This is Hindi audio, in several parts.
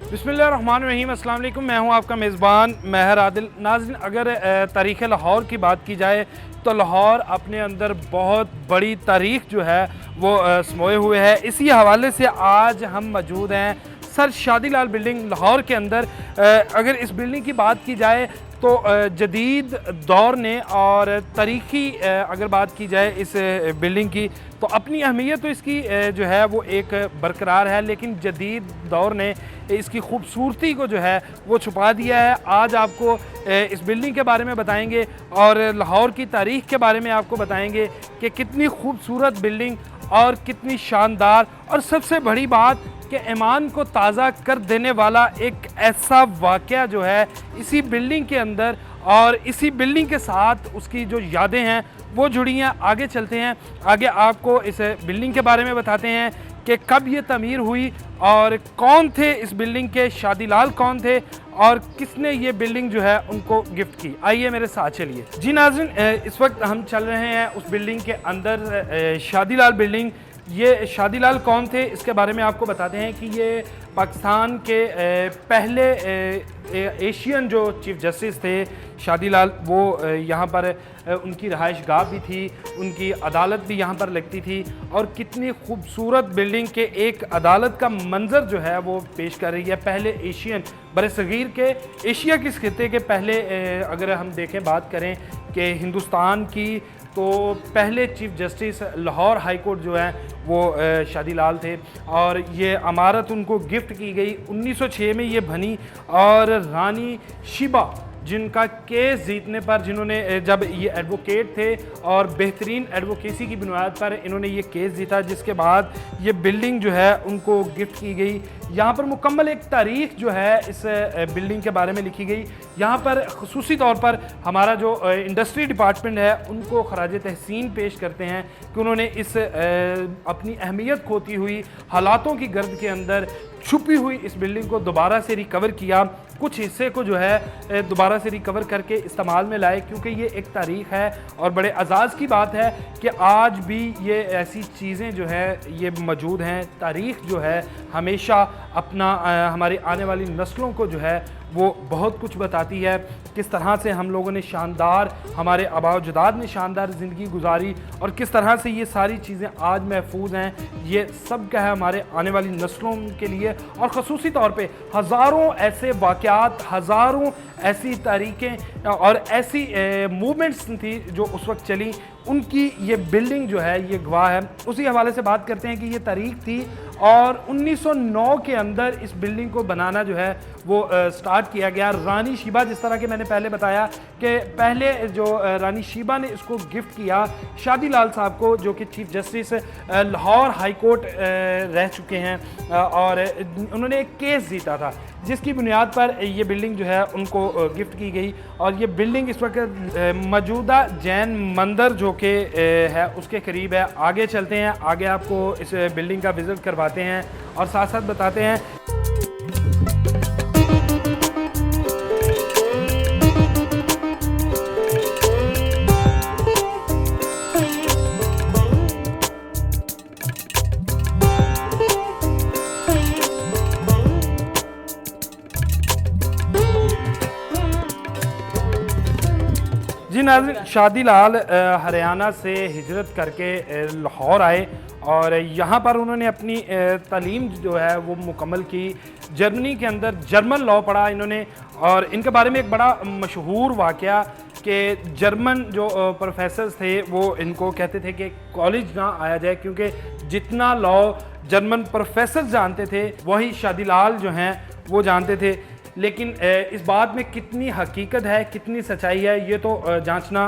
बिस्मिल्लाहिर्रहमानिर्रहीम, अस्सलाम वालेकुम। मैं हूं आपका मेज़बान महर आदिल। नाज़रीन, अगर तारीख़ लाहौर की बात की जाए तो लाहौर अपने अंदर बहुत बड़ी तारीख़ जो है वो समोए हुए है। इसी हवाले से आज हम मौजूद हैं सर शादी लाल बिल्डिंग लाहौर के अंदर। अगर इस बिल्डिंग की बात की जाए तो जदीद दौर ने और तारीख़ी अगर बात की जाए इस बिल्डिंग की तो अपनी अहमियत तो इसकी जो है वो एक बरकरार है, लेकिन जदीद दौर ने इसकी खूबसूरती को जो है वो छुपा दिया है। आज आपको इस बिल्डिंग के बारे में बताएंगे और लाहौर की तारीख़ के बारे में आपको बताएंगे कि कितनी खूबसूरत बिल्डिंग और कितनी शानदार, और सबसे बड़ी बात कि ईमान को ताज़ा कर देने वाला एक ऐसा वाक़या जो है इसी बिल्डिंग के अंदर और इसी बिल्डिंग के साथ उसकी जो यादें हैं वो जुड़ी हैं। आगे चलते हैं, आगे आपको इस बिल्डिंग के बारे में बताते हैं कि कब ये तमीर हुई और कौन थे इस बिल्डिंग के शादी लाल कौन थे और किसने ये बिल्डिंग जो है उनको गिफ्ट की। आइए मेरे साथ चलिए। जी नाज़रीन, इस वक्त हम चल रहे हैं उस बिल्डिंग के अंदर, शादी लाल बिल्डिंग। ये शादी लाल कौन थे इसके बारे में आपको बताते हैं कि ये पाकिस्तान के पहले एशियन जो चीफ़ जस्टिस थे शादी लाल, वो यहाँ पर उनकी रहाइश गाह भी थी, उनकी अदालत भी यहाँ पर लगती थी। और कितनी खूबसूरत बिल्डिंग के एक अदालत का मंज़र जो है वो पेश कर रही है। पहले एशियन बरसगीर के एशिया के खित्ते के पहले अगर हम देखें बात करें कि हिंदुस्तान की, तो पहले chief justice Lahore high court जो है वो शादी लाल थे और ये अमारत उनको गिफ्ट की गई 1906 में ये बनी। और रानी शिबा जिनका केस जीतने पर, जिन्होंने जब ये एडवोकेट थे और बेहतरीन एडवोकेसी की बुनियाद पर इन्होंने ये केस जीता, जिसके बाद ये बिल्डिंग जो है उनको गिफ्ट की गई। यहाँ पर मुकम्मल एक तारीख़ जो है इस बिल्डिंग के बारे में लिखी गई। यहाँ पर ख़ुसूसी तौर पर हमारा जो इंडस्ट्री डिपार्टमेंट है उनको खराज तहसीन पेश करते हैं कि उन्होंने इस अपनी अहमियत खोती हुई हालातों की गर्द के अंदर छुपी हुई इस बिल्डिंग को दोबारा से रिकवर किया, कुछ हिस्से को जो है दोबारा से रिकवर करके इस्तेमाल में लाए, क्योंकि ये एक तारीख़ है। और बड़े एजाज़ की बात है कि आज भी ये ऐसी चीज़ें जो है ये मौजूद हैं। तारीख़ जो है हमेशा अपना हमारी आने वाली नस्लों को जो है वो बहुत कुछ बताती है, किस तरह से हम लोगों ने शानदार, हमारे आबा-ओ-अजदाद ने शानदार ज़िंदगी गुजारी और किस तरह से ये सारी चीज़ें आज महफूज हैं। ये सब क्या है हमारे आने वाली नस्लों के लिए। और ख़ुसूसी तौर पे हज़ारों ऐसे वाक़यात, हज़ारों ऐसी तारीखें और ऐसी मूवमेंट्स थी जो उस वक्त चली, उनकी ये बिल्डिंग जो है ये गवाह है। उसी हवाले से बात करते हैं कि ये तारीख़ थी और 1909 के अंदर इस बिल्डिंग को बनाना जो है वो स्टार्ट किया गया। रानी शिबा, जिस तरह के मैंने पहले बताया कि पहले जो रानी शिबा ने इसको गिफ्ट किया शादी लाल साहब को, जो कि chief justice Lahore high court रह चुके हैं, और उन्होंने एक केस जीता था जिसकी बुनियाद पर ये बिल्डिंग जो है उनको गिफ्ट की गई। और ये बिल्डिंग इस वक्त मौजूदा जैन मंदिर जो कि है उसके करीब है। आगे चलते हैं, आगे आपको इस बिल्डिंग का विज़िट करवाते हैं और साथ साथ बताते हैं। जी नाज़रीन, शादी लाल हरियाणा से हिजरत करके लाहौर आए और यहाँ पर उन्होंने अपनी तालीम जो है वो मुकम्मल की। जर्मनी के अंदर जर्मन लॉ पढ़ा इन्होंने और इनके बारे में एक बड़ा मशहूर वाक़या कि जर्मन जो प्रोफेसर्स थे वो इनको कहते थे कि कॉलेज ना आया जाए, क्योंकि जितना लॉ जर्मन प्रोफेसर्स जानते थे वही शादी लाल जो हैं वो जानते थे। लेकिन इस बात में कितनी हकीकत है, कितनी सच्चाई है, ये तो जांचना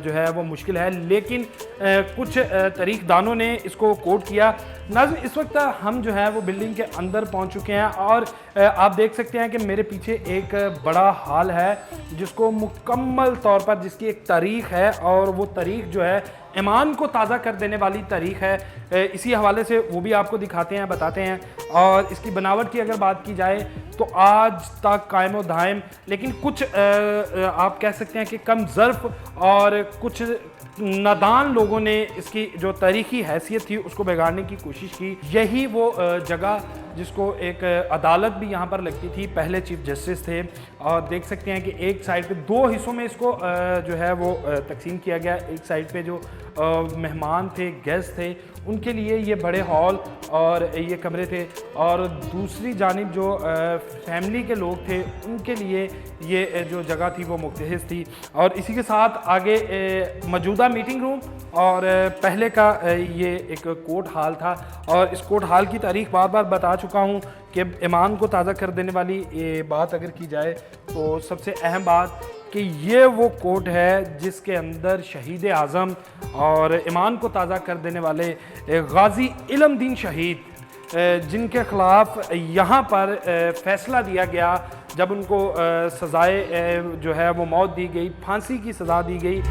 जो है वो मुश्किल है, लेकिन कुछ तारीख़दानों ने इसको कोट किया। नाज़रीन, इस वक्त हम जो है वो बिल्डिंग के अंदर पहुंच चुके हैं और आप देख सकते हैं कि मेरे पीछे एक बड़ा हॉल है जिसको मुकम्मल तौर पर, जिसकी एक तारीख़ है और वो तारीख़ जो है ईमान को ताज़ा कर देने वाली तारीख़ है। इसी हवाले से वो भी आपको दिखाते हैं, बताते हैं। और इसकी बनावट की अगर बात की जाए तो आज तक कायम दायम, लेकिन कुछ आप कह सकते हैं कि कम ज़र्फ़ और कुछ नादान लोगों ने इसकी जो तारीखी हैसियत थी उसको बिगाड़ने की कोशिश की। यही वो जगह जिसको एक अदालत भी यहाँ पर लगती थी, पहले चीफ जस्टिस थे, और देख सकते हैं कि एक साइड पे 2 हिस्सों में इसको जो है वो तकसीम किया गया। एक साइड पे जो मेहमान थे, गेस्ट थे, उनके लिए ये बड़े हॉल और ये कमरे थे, और दूसरी जानिब जो फैमिली के लोग थे उनके लिए ये जो जगह थी वो मुख्तहिस थी। और इसी के साथ आगे मौजूदा मीटिंग रूम और पहले का ये एक कोर्ट हाल था। और इस कोर्ट हाल की तारीख बार बार बता चुका हूँ कि ईमान को ताज़ा कर देने वाली ये बात अगर की जाए तो सबसे अहम बात कि ये वो कोर्ट है जिसके अंदर शहीद आज़म और ईमान को ताज़ा कर देने वाले गाजी इल्मदीन शहीद, जिनके ख़िलाफ़ यहाँ पर फ़ैसला दिया गया जब उनको सज़ाए जो है वो मौत दी गई, फांसी की सज़ा दी गई।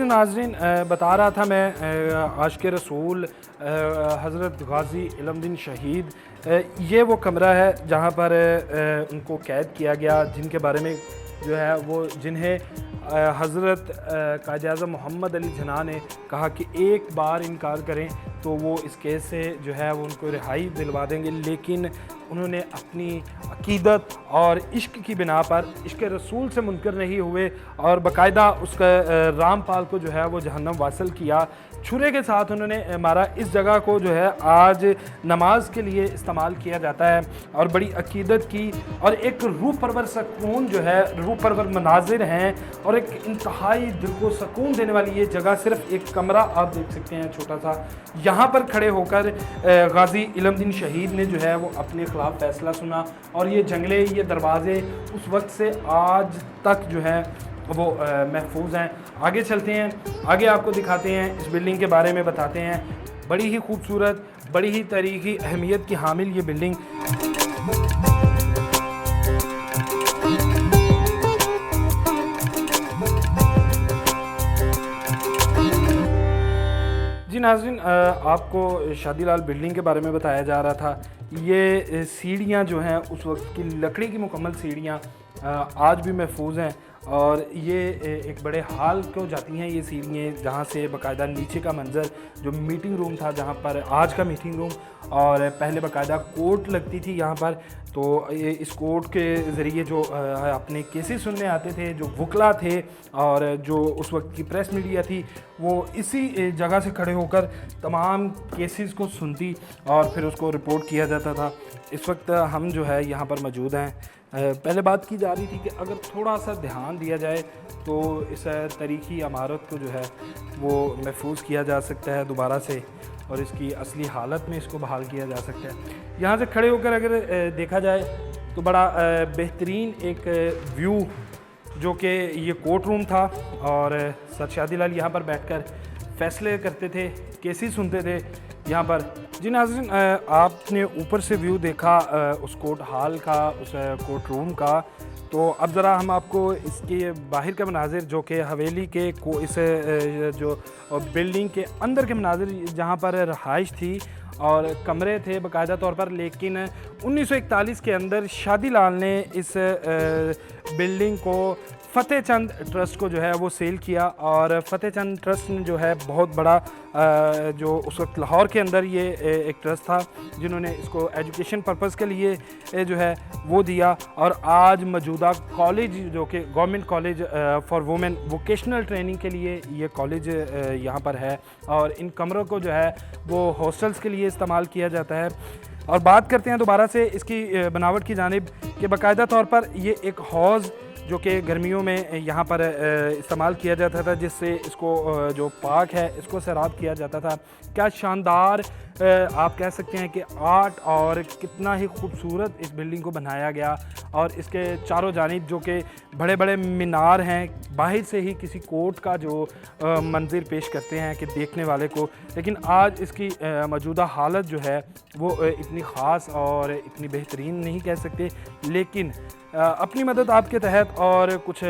नाज़रीन, बता रहा था मैं आशिक़ रसूल हज़रत गाजी इल्मदीन शहीद, ये वो कमरा है जहाँ पर उनको कैद किया गया, जिनके बारे में जो है वो जिन्हें हज़रत कायद-ए-आज़म मोहम्मद अली जिन्ना ने कहा कि एक बार इनकार करें तो वो इस केस से जो है वो उनको रिहाई दिलवा देंगे, लेकिन उन्होंने अपनी अकीदत और इश्क की बिना पर इश्क रसूल से मुनकर नहीं हुए और बाकायदा उसका रामपाल को जो है वो जहन्नम वासल किया। छुरे के साथ उन्होंने मारा। इस जगह को जो है आज नमाज के लिए इस्तेमाल किया जाता है और बड़ी अकीदत की और एक रूह परवर सुकून जो है, रूह परवर मनाजिर हैं और एक इंतहाई दिल को सुकून देने वाली ये जगह। सिर्फ एक कमरा आप देख सकते हैं छोटा सा, यहाँ पर खड़े होकर गाजी इल्मदीन शहीद ने जो है वो अपने ख़िलाफ़ फ़ैसला सुना और ये जंगले, ये दरवाज़े उस वक्त से आज तक जो है वो महफूज हैं। आगे चलते हैं, आगे आपको दिखाते हैं, इस बिल्डिंग के बारे में बताते हैं। बड़ी ही खूबसूरत, बड़ी ही तारीख़ी अहमियत की हामिल ये बिल्डिंग। जी नाज़रीन, आपको शादीलाल बिल्डिंग के बारे में बताया जा रहा था। ये सीढ़ियाँ जो हैं उस वक्त की लकड़ी की मुकम्मल सीढ़ियाँ आज भी महफूज हैं और ये एक बड़े हाल को जाती हैं ये सीढ़ियाँ, जहाँ से बाकायदा नीचे का मंज़र जो मीटिंग रूम था, जहाँ पर आज का मीटिंग रूम, और पहले बाकायदा कोर्ट लगती थी यहाँ पर। तो ये इस कोर्ट के ज़रिए जो अपने केसेस सुनने आते थे, जो वकला थे और जो उस वक्त की प्रेस मीडिया थी, वो इसी जगह से खड़े होकर तमाम केसेस को सुनती और फिर उसको रिपोर्ट किया जाता था। इस वक्त हम जो है यहाँ पर मौजूद हैं। पहले बात की जा रही थी कि अगर थोड़ा सा ध्यान दिया जाए तो इस तारीख़ी इमारत को जो है वो महफूज किया जा सकता है दोबारा से और इसकी असली हालत में इसको बहाल किया जा सकता है। यहाँ से खड़े होकर अगर देखा जाए तो बड़ा बेहतरीन एक व्यू, जो कि ये कोर्ट रूम था और सर शादीलाल यहाँ पर बैठकर फ़ैसले करते थे, केसेस सुनते थे यहाँ पर। जी नाज़रीन, आपने ऊपर से व्यू देखा उस कोर्ट हाल का, उस कोर्ट रूम का। तो अब ज़रा हम आपको इसके बाहर के मनाजिर, जो कि हवेली के को इस जो बिल्डिंग के अंदर के मनाजिर, जहाँ पर रहाइश थी और कमरे थे बाकायदा तौर पर, लेकिन 1941 के अंदर शादीलाल ने इस बिल्डिंग को फ़तेह चंद ट्रस्ट को जो है वो सेल किया और फ़तेह चंद ट्रस्ट ने जो है बहुत बड़ा जो उस वक्त लाहौर के अंदर ये एक ट्रस्ट था, जिन्होंने इसको एजुकेशन पर्पज़ के लिए जो है वो दिया। और आज मौजूदा कॉलेज, जो कि government college for women vocational training के लिए ये कॉलेज यहाँ पर है और इन कमरों को जो है वो हॉस्टल्स के लिए इस्तेमाल किया जाता है। और बात करते हैं दोबारा से इसकी बनावट की जानिब कि बाकायदा तौर पर ये एक हौज़ जो कि गर्मियों में यहाँ पर इस्तेमाल किया जाता था, जिससे इसको जो पार्क है इसको सैराब किया जाता था। क्या शानदार आप कह सकते हैं कि आर्ट, और कितना ही खूबसूरत इस बिल्डिंग को बनाया गया। और इसके चारों जानिब जो कि बड़े बड़े मीनार हैं, बाहर से ही किसी कोर्ट का जो मंज़िर पेश करते हैं कि देखने वाले को, लेकिन आज इसकी मौजूदा हालत जो है वो इतनी ख़ास और इतनी बेहतरीन नहीं कह सकते, लेकिन अपनी मदद आपके तहत और कुछ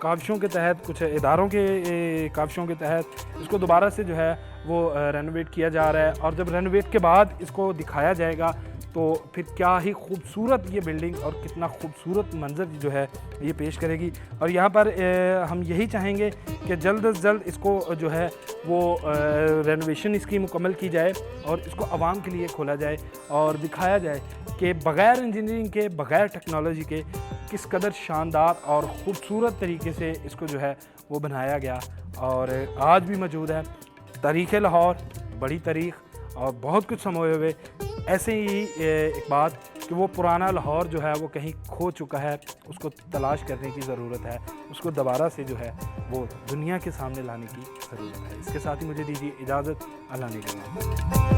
काविशों के तहत, कुछ इदारों के काविशों के तहत इसको दोबारा से जो है वो रेनोवेट किया जा रहा है। और जब रेनोवेट के बाद इसको दिखाया जाएगा तो फिर क्या ही खूबसूरत ये बिल्डिंग और कितना खूबसूरत मंजर जो है ये पेश करेगी। और यहाँ पर हम यही चाहेंगे कि जल्द से जल्द इसको जो है वो रेनोवेशन इसकी मुकम्मल की जाए और इसको आवाम के लिए खोला जाए और दिखाया जाए कि बग़ैर इंजीनियरिंग के, बग़ैर टेक्नोलॉजी के किस कदर शानदार और ख़ूबसूरत तरीके से इसको जो है वो बनाया गया और आज भी मौजूद है। तारीख़ लाहौर, बड़ी तारीख़ और बहुत कुछ समोए हुए। ऐसे ही एक बात कि वो पुराना लाहौर जो है वो कहीं खो चुका है, उसको तलाश करने की ज़रूरत है, उसको दोबारा से जो है वो दुनिया के सामने लाने की ज़रूरत है। इसके साथ ही मुझे दीजिए इजाज़त। अल्लाह ने